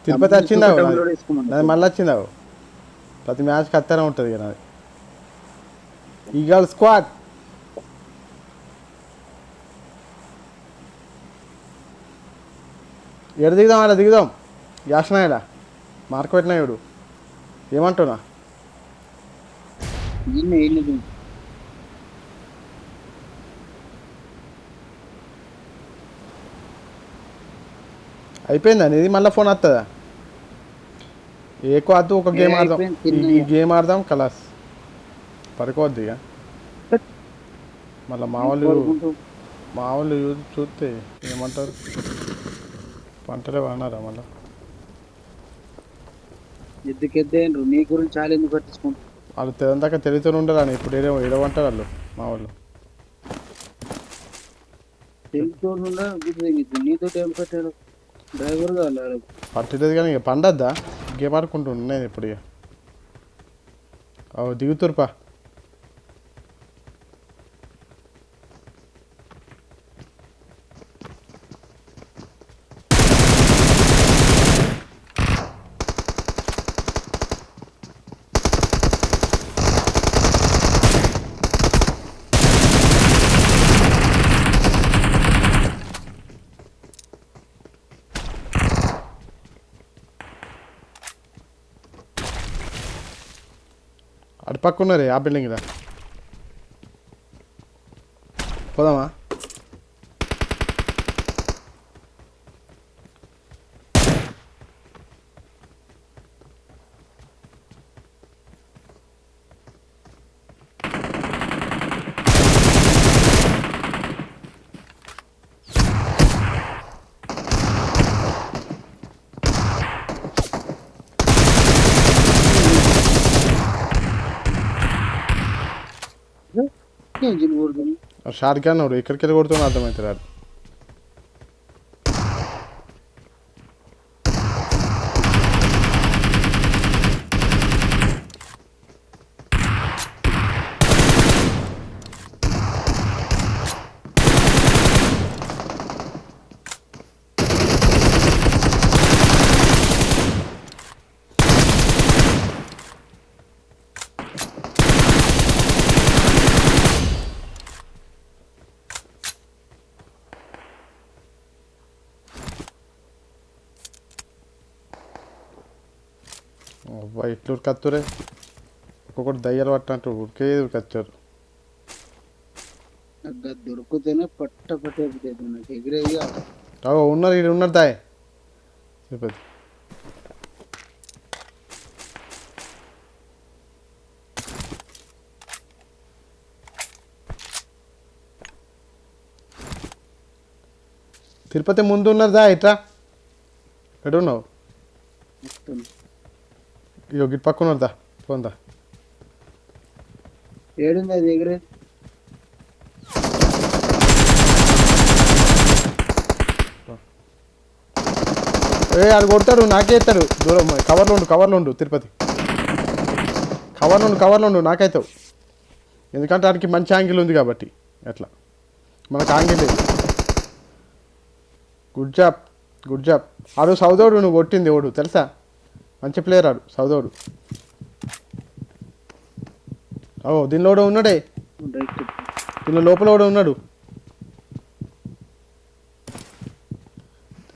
తిరుపతి వచ్చిందావు నాది మళ్ళీ వచ్చిందావు ప్రతి మ్యాచ్కి అత్తనే ఉంటుంది ఇక నాది ఈగల్ స్క్వాడ్ ఎడ దిగుదాం అలా దిగుదాం యాసనాయడా మార్కు పెట్టినా ఇడు ఏమంటున్నా అయిపోయిందా ఇది మళ్ళీ ఫోన్ వస్తుందా ఎక్కువ వద్దు ఒక గేమ్ ఆడదాం ఈ గేమ్ ఆడదాం కలాస్ పడుకోవద్దు ఇక మళ్ళీ మా వాళ్ళు చూస్తే ఏమంటారు పంటలే అన్నారా మళ్ళీ ఎద్దుకెద్దేండ్రు నీ గురించి చాలా ఎందుకు పట్టించుకుంటారు వాళ్ళు తెలందాక తెలివితో ఉండరు అని ఇప్పుడు ఏడవంటారు వాళ్ళు మా వాళ్ళు నీతో ఏం పెట్టాడు డ్రైవర్ కావాలి పట్టలేదు కానీ ఇక పండద్దా గేమ్ ఆడుకుంటున్నాను ఇప్పుడు ఇక దిగుతురుపా అటు పక్క ఉన్నారే ఆ బిల్డింగ్ దా పోదామా షార్ట్ గన్ వాడు ఎక్కడికి వెళ్ళి కొడుతున్నా అర్థమవుతుంది రాడు ఇట్లు ఉరికత్తురే ఒక్కొక్కటి దయ్యాలు పట్టినట్టు ఉరికేది ఉరికచ్చారు దొరికితేనే పట్టేది నాకు ఎగిరేది ఉన్నారు ఇది ఉన్నారు దాయ్ చెప్పేది తిరుపతి ముందు ఉన్నారు దా ఇట్రా ఎటు ఉన్నావు ఇగో గిట్ పక్కన ఉన్నదా పోందా ఏడుంది అది ఎగిరే అది కొడతాడు నాకే ఎత్తాడు దూరం కవర్లో ఉండు తిరుపతి కవర్లో ఉండు నాకైతావు ఎందుకంటే వాడికి మంచి యాంగిల్ ఉంది కాబట్టి ఎట్లా మనకు యాంగిల్ లేదు గుడ్ జాబ్ ఆడు సౌదోడు నువ్వు కొట్టింది ఓడు తెలుసా మంచి ప్లేయర్ ఆడు సౌదోడు దీనిలో కూడా ఉన్నాడే దీనిలో లోపల కూడా ఉన్నాడు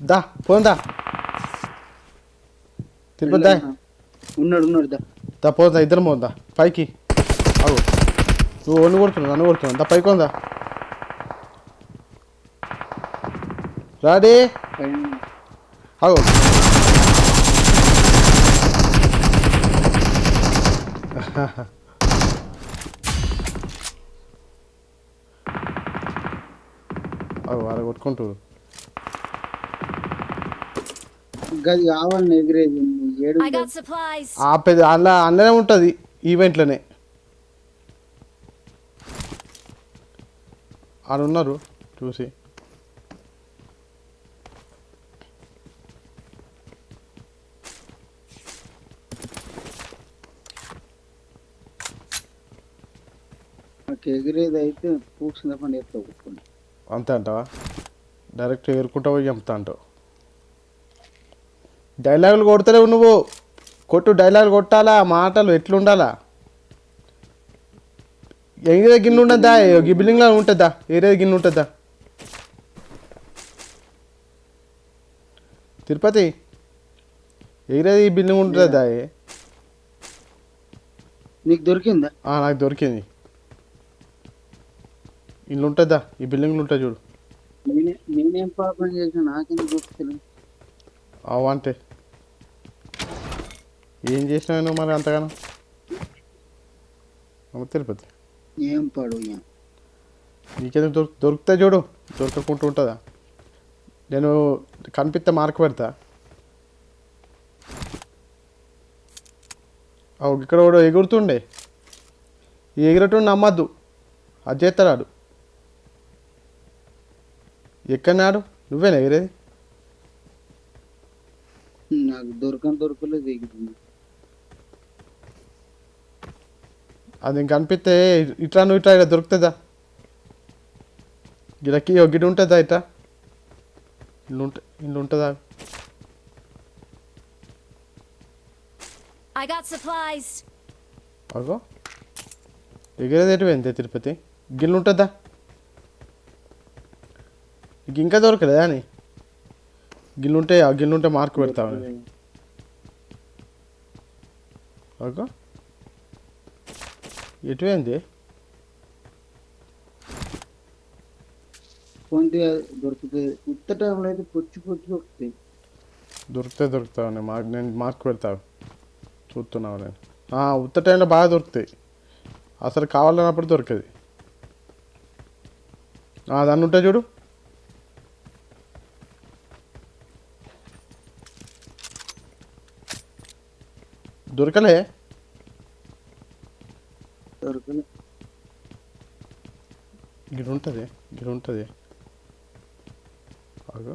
దా పోందా తిరుపతి దా ఉన్నాడు దా పోదా ఇద్దరం పోందా పైకి అవు నువ్వు ఒన్ను కొడుతున్నావు నన్ను కొడుతున్నావు దా పైకి ఉందా రాడే అవు అలా కొట్టుకుంటారు గది కావాలని ఎగిరేది ఆపేది అందులోనే ఉంటుంది ఈవెంట్లోనే ఆడ ఉన్నారు చూసి ఎగిరేది అయితే పూసిన పని ఎత్తా కొట్టుకోండి అంతే అంటావా డైరెక్ట్ ఎగురుకుంటా పోయి చంపుతా అంటావు డైలాగులు కొడతలేవు నువ్వు. కొట్టు, డైలాగులు కొట్టాలా, మాటలు ఎట్లుండాలా. ఏరియా గిన్నె ఉండద్దా, ఈ బిల్డింగ్లో ఉంటుందా, ఏరియా గిన్నె ఉంటుందా. తిరుపతి ఏరియా ఈ బిల్డింగ్ ఉంటుందా. నీకు దొరికిందా? నాకు దొరికింది. ఇల్లు ఉంటుందా, ఈ బిల్డింగ్లు ఉంటుంది చూడు. నేనేం పాపం చేసిన నాకెందుకు దొరుకుతలేదు? అంటే ఏం చేసినావు నువ్వు మరి అంతగానో? తిరుపతి ఏం పాడు నీకెందుకు దొరుకుతా చూడు, దొరకకుంటూ ఉంటుందా. నేను కనిపిస్తే మార్క్ పెడతా. ఇక్కడ కూడా ఎగురుతుండే, ఈ ఎగురటం నమ్మద్దు, అది చేస్తాడు. ఎక్కడన్నాడు? నువ్వేనా ఎగిరేది? నాకు దొరకలేదు ఎగురుతుంది. అది ఇంక కనిపిస్తే ఇట్లా నువ్వు ఇట్లా ఇక్కడ దొరుకుతుందా? గిడకి గిడి ఉంటుందా ఇట్లా? ఇల్లు ఉంటుందా? అగో ఎగిరేది ఎటు పోయింది తిరుపతి? గిల్లు ఉంటుందా? నీకు ఇంకా దొరకలేదా అని? గిల్లుంటే మార్క్ పెడతావు. అగో ఎటు పోయింది? దొరుకుతుంది ఉత్త టైంలో అయితే పొచ్చి దొరుకుతాయి. దొరుకుతావు నేను మార్క్ పెడతావు, చూస్తున్నావు నేను. ఉత్త టైంలో బాగా దొరుకుతాయి, అసలు కావాలన్నప్పుడు దొరకదు. దాన్ని ఉంటాయి చూడు. దొరకలే. గిడి ఉంటుంది. అగో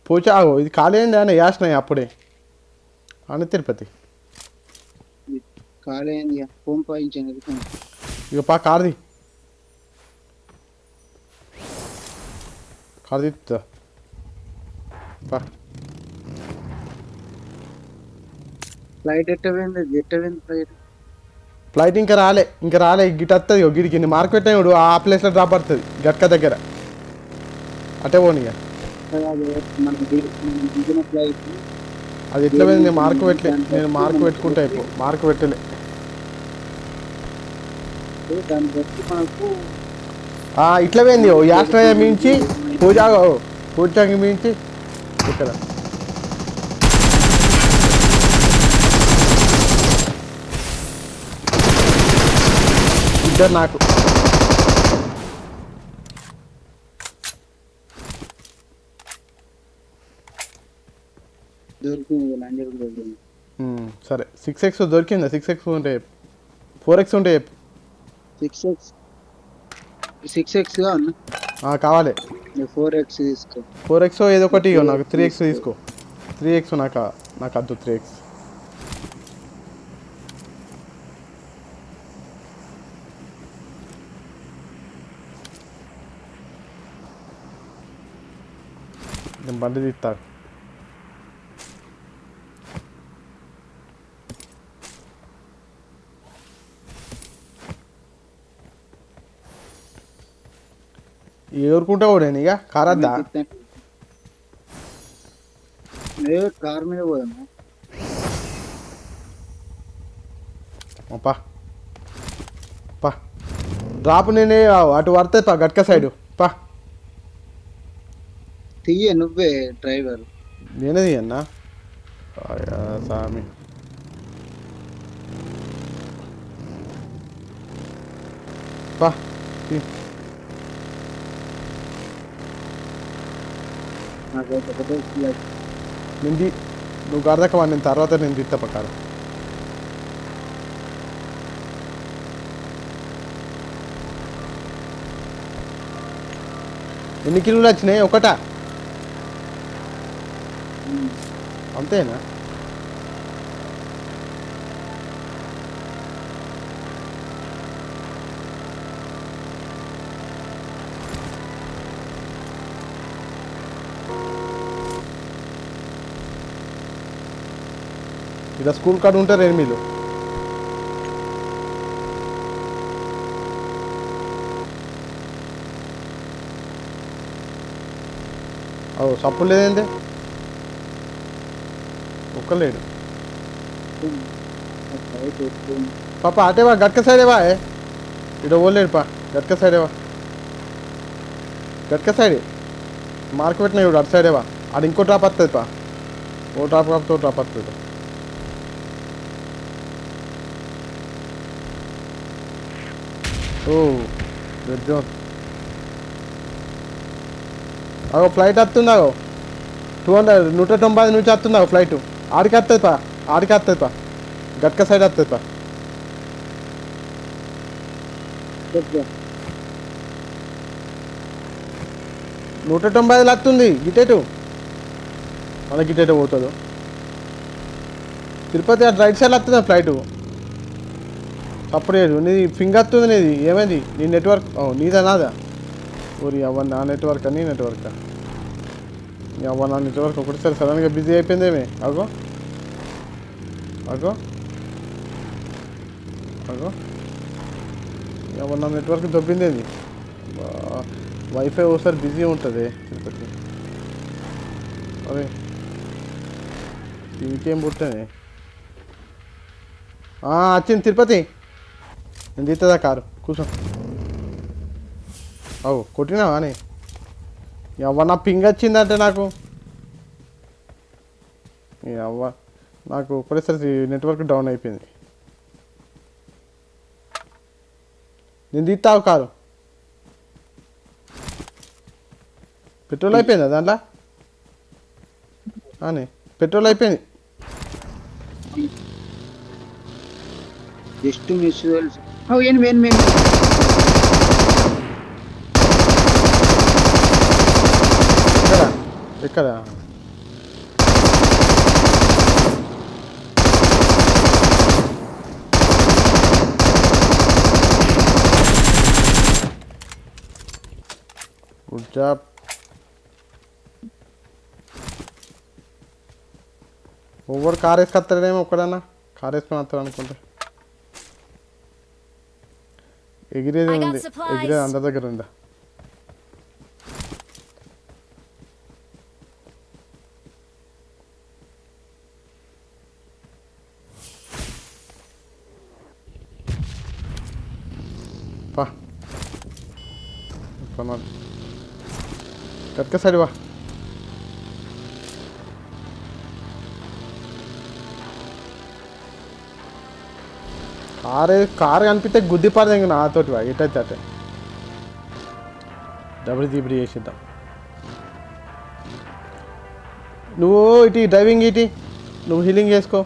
పోచాగో, ఇది ఖాళీ అయింది అని వేసినాయి అప్పుడే అని తిరుపతి. ఖాళీ అయింది, పంపాయించాను. ఇక కార్ది ఫ్లైట్ ఎట్టపోయింది? ఫ్లైట్ ఇంకా రాలే గిట్ వస్తుంది. గిడికి మార్క్ పెట్టాడు, ఆ ప్లేస్లో డ్రాప్ పడుతుంది గట్క దగ్గర. అటే పోనీ. అది ఎట్లా పోయింది? నేను మార్క్ పెట్టుకుంటా. అయిపో మార్క్ పెట్టలే. ఇట్లా పోయింది. యాస్ట్రయ మించి పూజాకి మించి ఇక్కడ ఇద్దరు నాకు. సరే 6x దొరికిందా? 6x ఉంటే 4x ఉంటే 6x కావాలి. 4x తీసుకో. 4x ఏదో ఒకటి నాకు. 3x తీసుకో. 3x నాకు వద్దు. 3x నేను బండి తీస్తా. ఎవరుకుంటా కూడా ఇక కారద్దా? కార్ మీద పోదాము. డ్రాప్ నేనే అటు పడుతుంది గట్క సైడు. తీయ నువ్వే డ్రైవర్. నేనే తీయన్నా సామి. నువ్వు గడదక నేను తర్వాత నేను తిత్త ప్రకారం. ఎన్ని కిలోలు వచ్చినాయి? ఒకటా? అంతేనా? ఇక్కడ స్కూల్ కాడ ఉంటారు ఎనిమిలు. ఓ సప్పుడు లేదేంటి, ఒక్కలేడు. పాప అటేవా గట్క సైడేవా, ఇక్కడ ఓలేడు పా, గట్క సైడేవా, గట్క సైడే మార్క్ పెట్టినా ఇప్పుడు అటు సైడేవా. అది ఇంకో డ్రాప్ వస్తుంది పా, ఓ డ్రాప్ కాపుతో డ్రాప్ వస్తుంది. ఓ రెడ్ జోన్. అగో ఫ్లైట్ వస్తుందాగో 190 నుంచి వస్తుందాగో ఫ్లైట్. ఆడికి వస్తుంది పా, ఆడికి వస్తుంది పా, గట్క సైడ్ వస్తుంది పా. 190 వస్తుంది గిటేటు, మన గిటేటు పోతుంది. తిరుపతి అటు రైట్ సైడ్ వస్తుంది ఫ్లైటు. సపరేట్ నీది ఫింగర్ వస్తుంది, నీది ఏమైంది, నీ నెట్వర్క్ నీదా నాదా? ఊరి అవ్వ నా నెట్వర్క్ అని నెట్వర్క్, నీ అవ్వ నా నెట్వర్క్ ఒకటిసారి సడన్గా బిజీ అయిపోయిందేమే. అగో అగో అగో అవ్వ నా నెట్వర్క్ దొబ్బిందేది. వైఫై ఒకసారి బిజీ ఉంటుంది తిరుపతి. అరే ఇంకేం పుట్టానే వచ్చింది తిరుపతి, నేను తీస్తుందా కారు, కూర్చో. అవు కొట్టినావా అని అవ్వ నా పింగ్ వచ్చిందంటే నాకు, అవ్వ నాకు ఒకటేసారి నెట్వర్క్ డౌన్ అయిపోయింది. నేను తీస్తావు కారు, పెట్రోల్ అయిపోయిందా దాంట్లో అని, పెట్రోల్ అయిపోయింది. జస్ట్ మిస్ ఏం ఎక్కడ గుడ్ జాబ్. ఓవర్ కార్ వేసుకొస్తాడేమో ఒక్కడన్నా, కార్ వేసుకొని వస్తాడు అనుకుంటా. ఎగిరేది ఉంది, ఎగిరేది అందరి దగ్గర ఉందా. పా కట్క సైడ్ వా. కారు కనిపిస్తే గుద్దిపారు ఇంక నాతోటి వా, ఇటైతే అటే డబుల్ దిబడి చేసిద్దాం. నువ్వు ఇటు డ్రైవింగ్ ఇటు నువ్వు హీలింగ్ చేసుకో.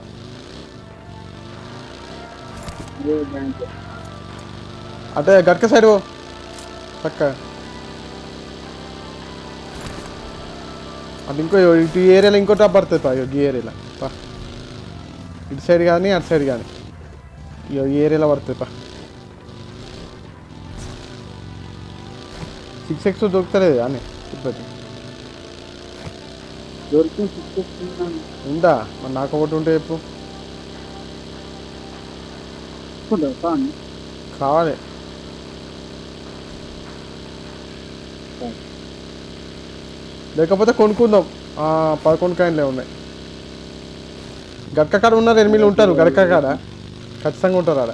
అటే గట్క సైడ్ పో పక్క. అది ఇంకో ఇటు ఏరియాలో ఇంకో టాప్ పడుతుంది పా, ఈ ఏరియాలో పా. ఇటు సైడ్ కానీ అటు సైడ్ కానీ ఈ ఏరియాలో పడుతుంది పా. 6x దొరుకుతలేదు అని తిరుపతి ఉందా? మరి నాకు ఒకటి ఉంటే చెప్పు, కావాలి. లేకపోతే కొనుక్కుందాం, 11 కాయిన్లే ఉన్నాయి. గట్క కాడ ఉన్నారు, ఎనిమిది ఉంటారు గట్క కాడ, ఖచ్చితంగా ఉంటారు ఆడ.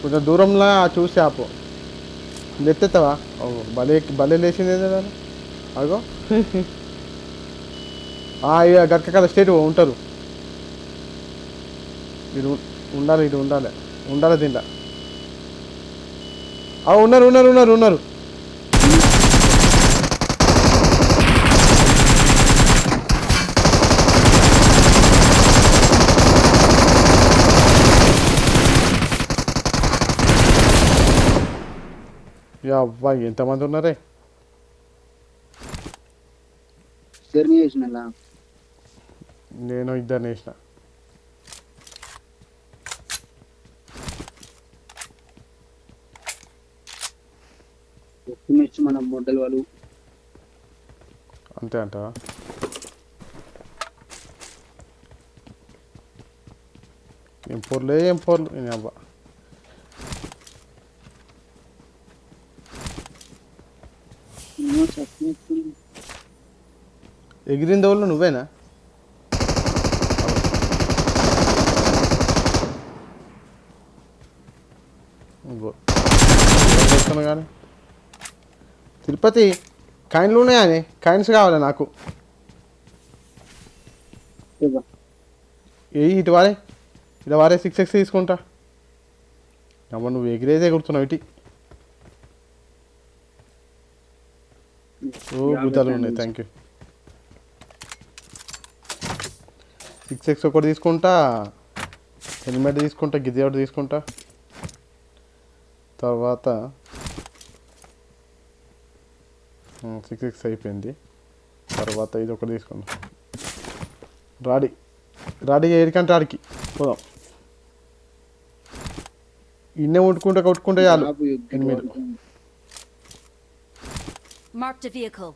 కొంచెం దూరంలో చూసి ఆపు. ఎత్తెత్తావా? భలే భలే లేచింది ఏదో అగో. ఇక గట్క కాడ స్టేట్ ఉంటారు, ఇటు ఉండాలి, ఇటు ఉండాలి, ఉండాలి దీంట్లో. ఉన్నారు ఉన్నారు ఉన్నారు ఉన్నారు. అబ్బాయి ఎంతమంది ఉన్నారే? నేను ఇద్దరిని వేసిన. మన మోడల్ వాళ్ళు అంతే అంటావా? ఏం పోర్లు నేను అబ్బా. ఎగిరింది వాళ్ళు నువ్వేనా? కానీ తిరుపతి కాయిన్లు ఉన్నాయని కాయిన్స్ కావాలి నాకు. ఏ ఇటు వారే ఇటు వారే 6x తీసుకుంటా. అమ్మ నువ్వు ఎగిరేదే ఎగురుతున్నావు ఇటు. ఓ గుద్దాలు ఉన్నాయి. Thank you. 6x ఒకటి తీసుకుంటా, హెల్మెట్ తీసుకుంటా, గిద్ది ఒకటి తీసుకుంటా. తర్వాత 6x అయిపోయింది. తర్వాత ఇది ఒకటి తీసుకుందాం. రాడి ఏడికంటే ఆడికి పోదాం. ఇన్నే కొట్టుకుంటే చాలు. 8 Marked a vehicle.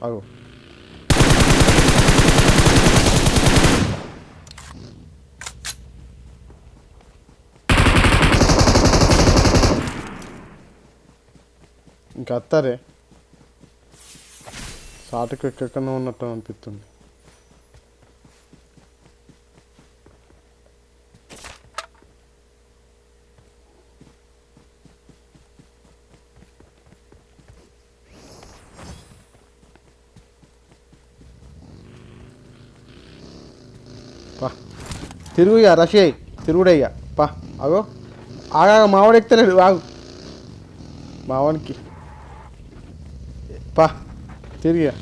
ఆగు. ఇంకా అత్తారే సాటుకు ఎక్కడన్నా ఉన్నట్టు అనిపిస్తుంది. పా తిరుగుయ్యా రషే తిరుగుడయ్యా పా. అగో ఆగా మావాడు ఎక్కుతలేడు. ఆగు మావానికి పా తిరిగా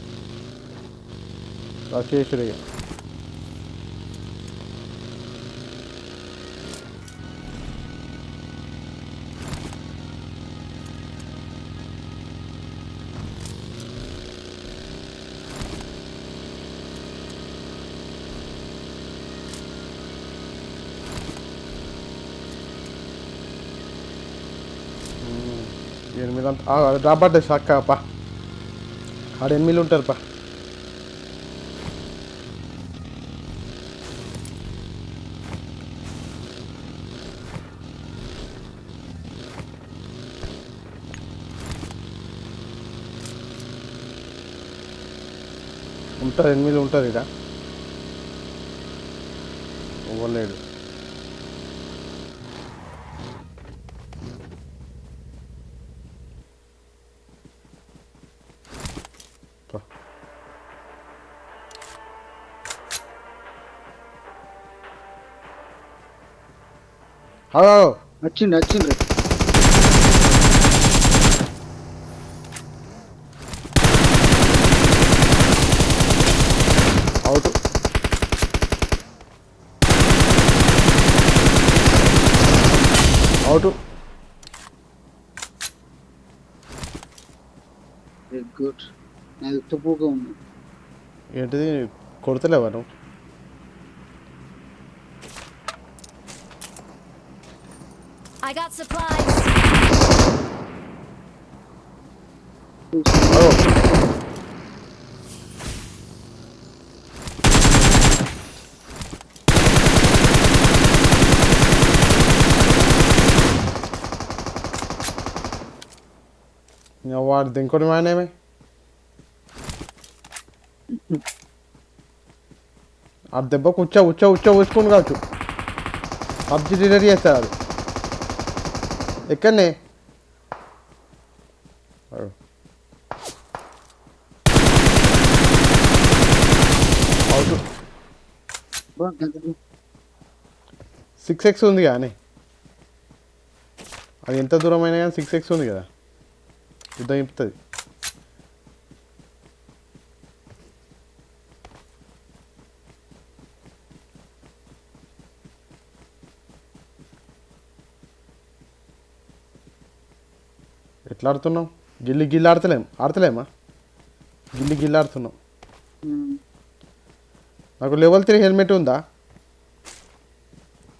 రషేశ్వరయ్య. ఎనిమిది రాబడ్డా చక్క పా. ఆడ 8 ఉంటారు పా. ఉంటారు 8 ఉంటారు ఇక. ఇవ్వలేడు. హలో వచ్చిండు అవుట్. గుడ్. నాది ఉత్తపోగా ఉంది. ఏంటిది కొడతలేవా నువ్వు? I got supplies. వాడు ఇంకోటి మానేమే. ఆ దెబ్బకు ఉచ్చ వేసుకుని కావచ్చు. పబ్జి డిలీట్ చేస్తారు అది. ఎక్కడనే అవుట్. 6x ఉంది కానీ అది ఎంత దూరం అయినా కానీ 6x ఉంది కదా, యుద్ధం చెప్తుంది. ఎట్లా ఆడుతున్నాం? గిల్లి ఆడతలేమా? గిల్లి ఆడుతున్నాం. నాకు లెవెల్ 3 హెల్మెట్ ఉందా?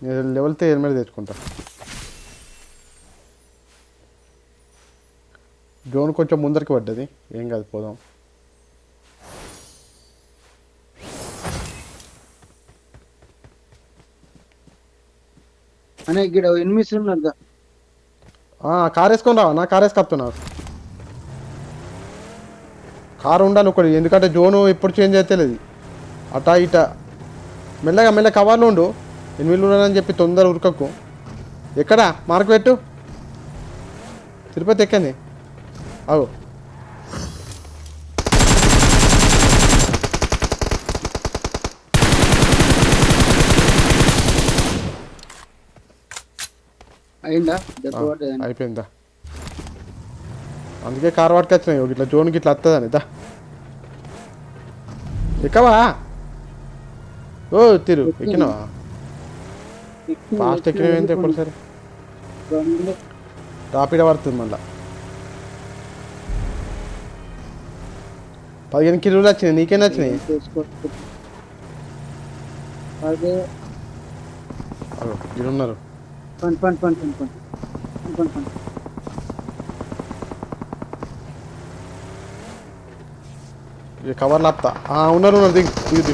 నేను లెవెల్ 3 హెల్మెట్ తెచ్చుకుంటా. జోన్ కొంచెం ముందరికి పడ్డది, ఏం కాదు పోదాం. అనే ఇక్కడ ఎనిమిది ఉన్నారు. కార్ వేసుకొని రావా? నా కార్ వేసుకొస్తున్నా. కారు ఉండాలి ఒకటి, ఎందుకంటే జోను ఎప్పుడు చేంజ్ అయితే లేదు. అటా ఇటా మెల్లగా కవర్లో ఉండు. 8 ఉన్నానని చెప్పి తొందర ఉరకకు. ఎక్కడ మార్కు పెట్టు. తిరుపతి ఎక్కండి. అవు అయిందా? దెబ్బ పడ్డదా? అయిపోయిందా? అందుకే కార్ వాటికి వచ్చినాయి. ఇట్లా జోన్కి ఇట్లా వస్తుందని. దా ఎక్కవా? ఓ తిరు ఎక్కినావా? ఫాస్ట్ ఎక్కినవేంటి ఎప్పుడు సరే టాపిడ పడుతుంది మళ్ళా. 15 కిలోలు వచ్చినాయి. నీకేం వచ్చినాయి? అదే వీళ్ళు ఉన్నారు. కవర్లు ఆపుతా. ఉన్నారు దిగు దిగు దిగు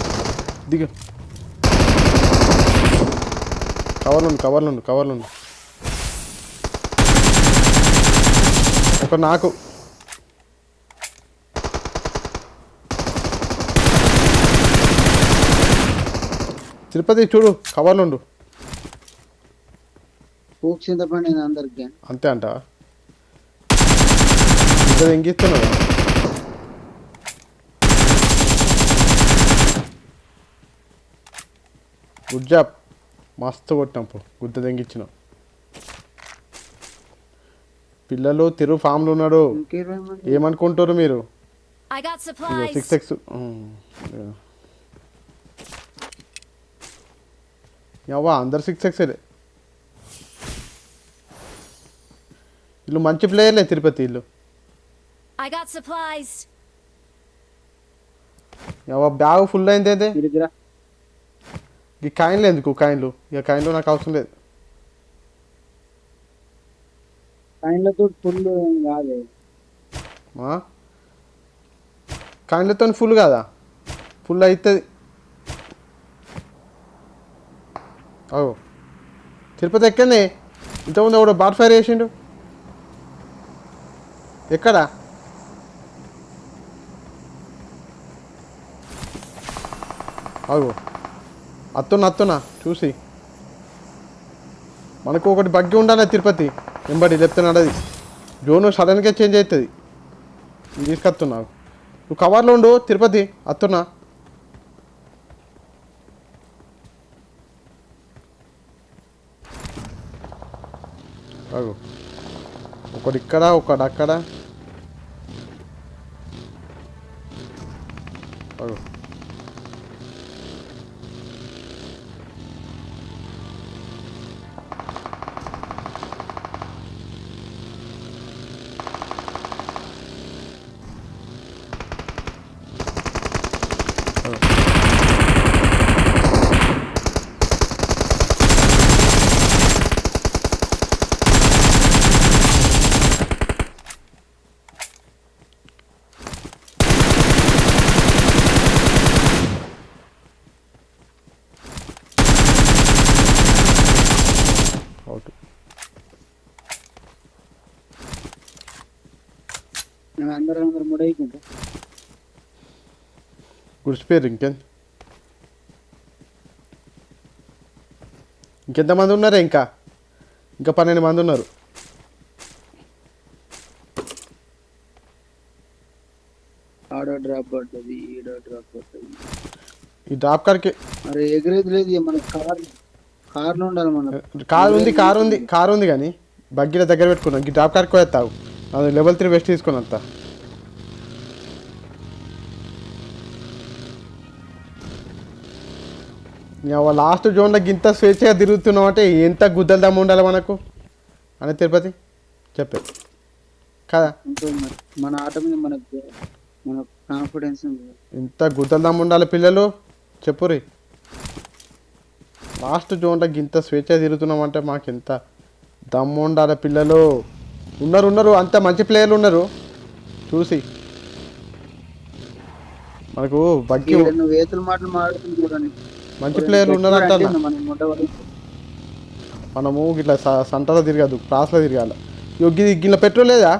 దిగు. కవర్లు ఒక నాకు తిరుపతి చూడు, కవర్లుండు. చింతపండి అందరికి అంతే అంట. ఇంత ఎంగిస్తున్నావు. గుడ్ జాబ్, మస్తు కొట్టినాం. గుద్ద తెంగిచ్చినాం. పిల్లలు తిరు ఫామ్లు ఉన్నాడు. ఏమనుకుంటారు మీరు? I got supplies. 6x యవ్వా అందరు 6xలే. వీళ్ళు మంచి ప్లేయర్లే తిరుపతి వీళ్ళు. I got supplies. యవ్వా బ్యాగ్ ఫుల్ అయింది. అయితే ఈ కాయిన్లు ఎందుకు? కాయిన్లు నాకు అవసరం లేదు. కాయిన్లతో ఫుల్ కాదా? ఫుల్ అవుతుంది. అవు తిరుపతి ఎక్కడనే ఇంతకుముందు ఒకడు బాట్ ఫైర్ చేసిండు. ఎక్కడ? అవు అత్తున్నా చూసి. మనకు ఒకటి బగ్గి ఉండాలి తిరుపతి వెంబడి, చెప్తున్నాడు. అది జోను సడన్గా చేంజ్ అవుతుంది. తీసుకొస్తున్నావు. నువ్వు కవర్లో ఉండు తిరుపతి. అత్తున్నా అగు ఒకటి ఇక్కడ, ఒకటి అక్కడ. అగు అందరూ ముడైకుంటా గుడిసిపోయారు. ఇంకెంతమంది ఉన్నారా? ఇంకా 12 మంది ఉన్నారు. ఆడో డ్రాప్ పడ్డది, ఈడో డ్రాప్ పడ్డది. ఈ డ్రాప్ కార్కి అరే ఎగరేది లేదు. మన కార్లో ఉండాలి. మన కారు ఉంది కానీ బగ్గీల దగ్గర పెట్టుకున్నాం. ఈ డ్రాప్ కార్కి పోయేస్తావు. అది లెవెల్ 3 వెస్ట్ తీసుకుని అంతా. లాస్ట్ జోన్లో ఇంత స్వేచ్ఛగా తిరుగుతున్నాం అంటే ఎంత గుద్దల దమ్ము ఉండాలి మనకు అని తిరుపతి చెప్పే కదా. మన ఆట మీద మన కాన్ఫిడెన్స్. ఇంత గుద్దల దమ్ము ఉండాలి. పిల్లలు చెప్పురి. లాస్ట్ జోన్లో ఇంత స్వేచ్ఛ తిరుగుతున్నామంటే మాకు ఎంత దమ్ము ఉండాలి. పిల్లలు ఉన్నారు అంత మంచి ప్లేయర్లు ఉన్నారు. చూసి మనకు బగ్గి ఈడ నువ్వు వేతుల మాటలు మాట్లాడుతుంది చూడండి. మంచి ప్లేయర్లు ఉన్నారంట. మనం మొట్టమొదటి మనము ఇట్లా సంటలో తిరగదు, క్రాస్లో తిరగాలి. గిట్ల పెట్రోల్ లేదా?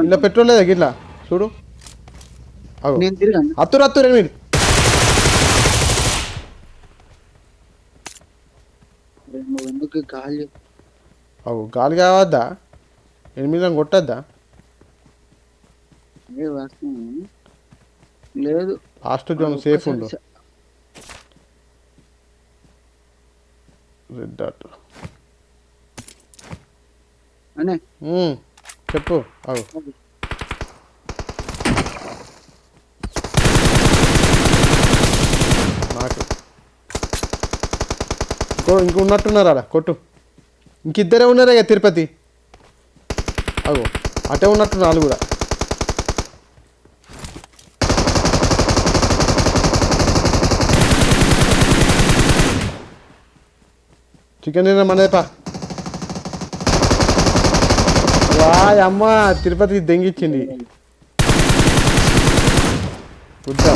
ఇలా పెట్రోల్ లేదా గిట్లా చూడు. అవు నేను తిరిగాను. అత్తురు మీరు. నువ్వు ఎందుకు గాలి అవు గాలి కావద్దా? 8 కొట్టద్దా? అదే వస్తున్నాను. లేదు లాస్ట్ జోన్ సేఫ్ ఉండు. రెడ్ డాట్ అనే చెప్పు. అవు నాకు ఇంక ఉన్నట్టున్నారు అలా కొట్టు. ఇంకిద్దరే ఉన్నారే ఇక తిరుపతి. అగో అటే ఉన్నట్టున్నారు వాళ్ళు కూడా. చికెన్ తిన్నా మనదేపా. వాయ్ అమ్మ తిరుపతికి దెంగిచ్చింది. గుద్దా